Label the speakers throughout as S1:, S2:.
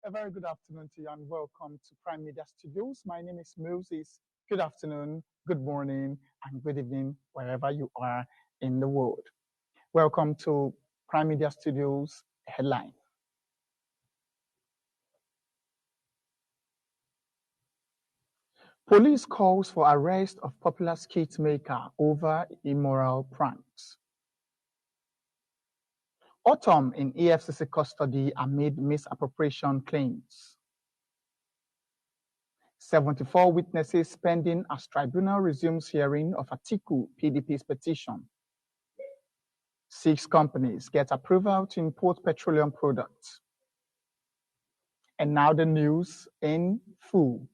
S1: A very good afternoon to you and welcome to Prime Media Studios. My name is Moses. Good afternoon, good morning, and good evening, wherever you are in the world. Welcome to Prime Media Studios Headline. Police calls for arrest of popular skit maker over immoral pranks. Autumn in EFCC custody amid misappropriation claims. 74 witnesses pending as tribunal resumes hearing of Atiku PDP's petition. 6 companies get approval to import petroleum products. And now the news in full.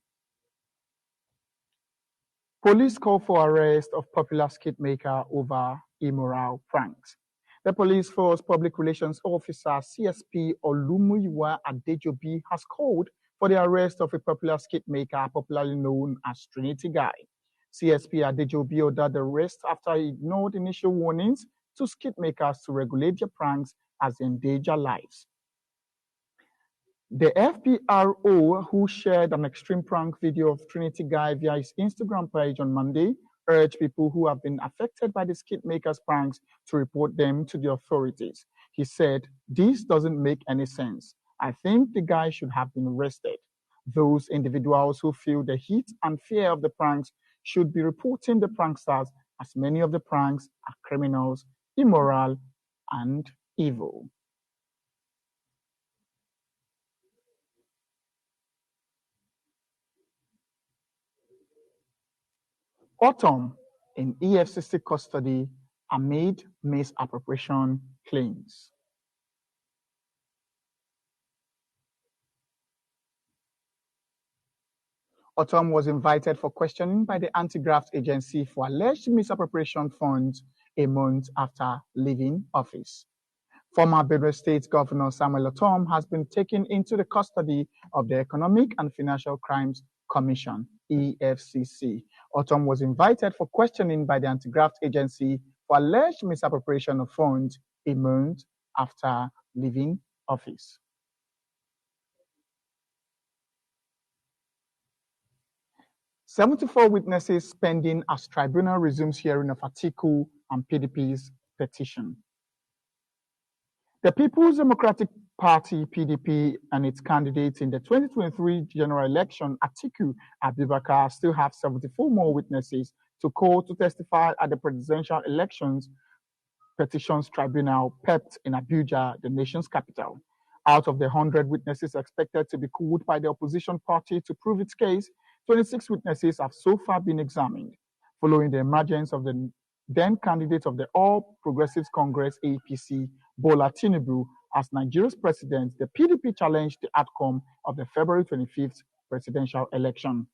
S1: Police call for arrest of popular skit maker over immoral pranks. The police force public relations officer CSP Olumuyiwa Adejobi has called for the arrest of a popular skit maker popularly known as Trinity Guy. CSP Adejobi ordered the arrest after he ignored initial warnings to skit makers to regulate their pranks as they endanger lives. The FPRO, who shared an extreme prank video of Trinity Guy via his Instagram page on Monday, urged people who have been affected by the skit maker's pranks to report them to the authorities. He said, "This doesn't make any sense. I think the guy should have been arrested. Those individuals who feel the heat and fear of the pranks should be reporting the pranksters, as many of the pranks are criminals, immoral, and evil." Autumn in EFCC custody amid misappropriation claims. Autumn was invited for questioning by the Anti-Graft Agency for alleged misappropriation funds a month after leaving office. Former Benue State Governor Samuel Autumn has been taken into the custody of the Economic and Financial Crimes Commission, EFCC. Autumn was invited for questioning by the Anti-Graft Agency for alleged misappropriation of funds a month after leaving office. "74 witnesses pending as tribunal resumes hearing of Atiku and PDP's petition." The People's Democratic Party, PDP, and its candidates in the 2023 general election, Atiku Abubakar, still have 74 more witnesses to call to testify at the presidential elections petitions tribunal, PEPT, in Abuja, the nation's capital. Out of the 100 witnesses expected to be called by the opposition party to prove its case, 26 witnesses have so far been examined. Following the emergence of the then candidate of the All Progressives Congress, APC, Bola Tinubu, as Nigeria's president, the PDP challenged the outcome of the February 25th presidential election.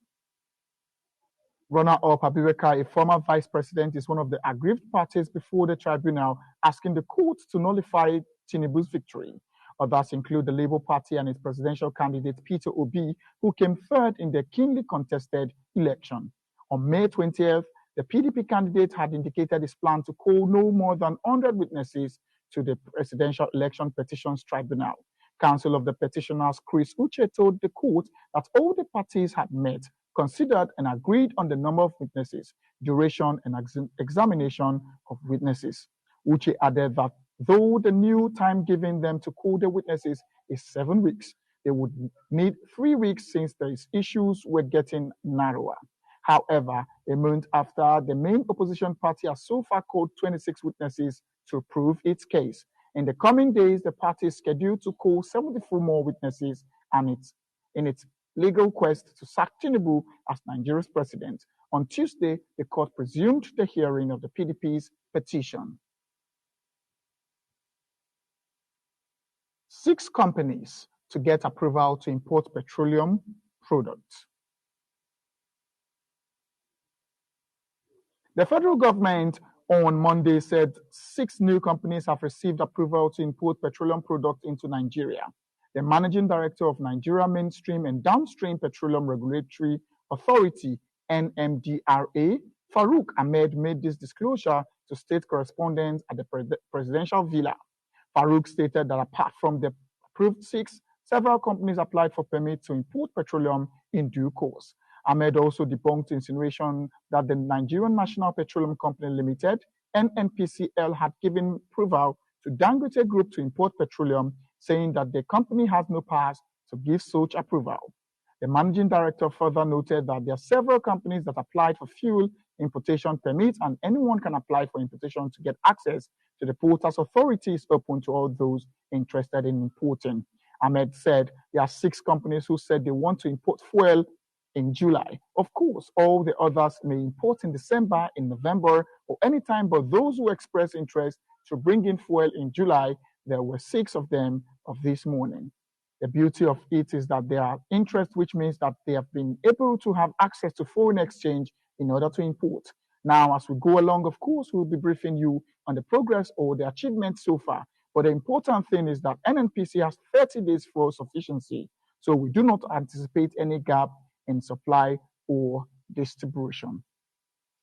S1: Runner-up Abubakar, a former vice president, is one of the aggrieved parties before the tribunal, asking the court to nullify Tinubu's victory. Others include the Labour Party and its presidential candidate Peter Obi, who came third in the keenly contested election. On May 20th, the PDP candidate had indicated his plan to call no more than 100 witnesses to the Presidential Election Petitions Tribunal. Counsel of the petitioners, Chris Uche, told the court that all the parties had met, considered and agreed on the number of witnesses, duration, and examination of witnesses. Uche added that though the new time given them to call the witnesses is 7 weeks, they would need 3 weeks since the issues were getting narrower. However, a month after, the main opposition party has so far called 26 witnesses to prove its case. In the coming days, the party is scheduled to call 74 more witnesses and in its legal quest to sack Tinubu as Nigeria's president. On Tuesday, the court resumed the hearing of the PDP's petition. 6 companies to get approval to import petroleum products. The federal government on Monday said 6 new companies have received approval to import petroleum products into Nigeria. The managing director of Nigeria Mainstream and Downstream Petroleum Regulatory Authority, NMDRA, Farouk Ahmed, made this disclosure to state correspondents at the presidential villa. Farouk stated that apart from the approved 6, several companies applied for permits to import petroleum in due course. Ahmed also debunked insinuation that the Nigerian National Petroleum Company Limited, NNPCL, had given approval to Dangote Group to import petroleum, saying that the company has no powers to give such approval. The managing director further noted that there are several companies that applied for fuel importation permits, and anyone can apply for importation to get access to the port, as authority is open to all those interested in importing. Ahmed said there are 6 companies who said they want to import fuel in July. Of course, all the others may import in December, in November, or anytime, but those who express interest to bring in fuel in July, there were 6 of them of this morning. The beauty of it is that there are interest, which means that they have been able to have access to foreign exchange in order to import. Now, as we go along, of course, we'll be briefing you on the progress or the achievements so far. But the important thing is that NNPC has 30 days for sufficiency. So we do not anticipate any gap in supply or distribution.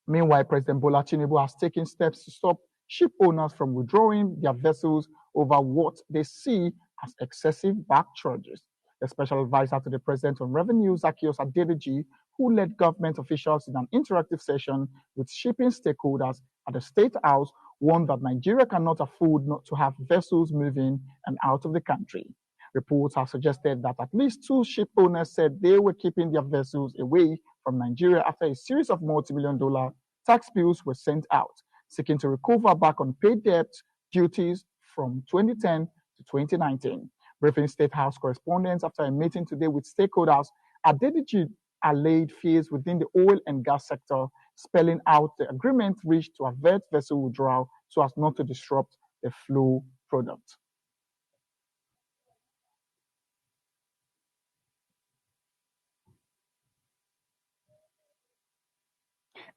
S1: Meanwhile, President Bola Tinubu has taken steps to stop ship owners from withdrawing their vessels over what they see as excessive back charges. The special advisor to the president on revenue, Zaccheaus Adedeji, who led government officials in an interactive session with shipping stakeholders at the State House, warned that Nigeria cannot afford not to have vessels moving and out of the country. Reports have suggested that at least 2 ship owners said they were keeping their vessels away from Nigeria after a series of multi-million-dollar tax bills were sent out, seeking to recover back unpaid debt duties from 2010 to 2019. Briefing State House correspondents after a meeting today with stakeholders, Adedeji allayed fears within the oil and gas sector, spelling out the agreement reached to avert vessel withdrawal so as not to disrupt the flow product.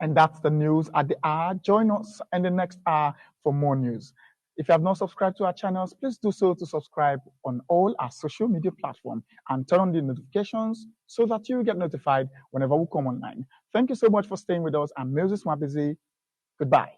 S1: And that's the news at the hour. Join us in the next hour for more news. If you have not subscribed to our channels, please do so to subscribe on all our social media platforms and turn on the notifications so that you get notified whenever we come online. Thank you so much for staying with us. I'm Moses Mabizi. Goodbye.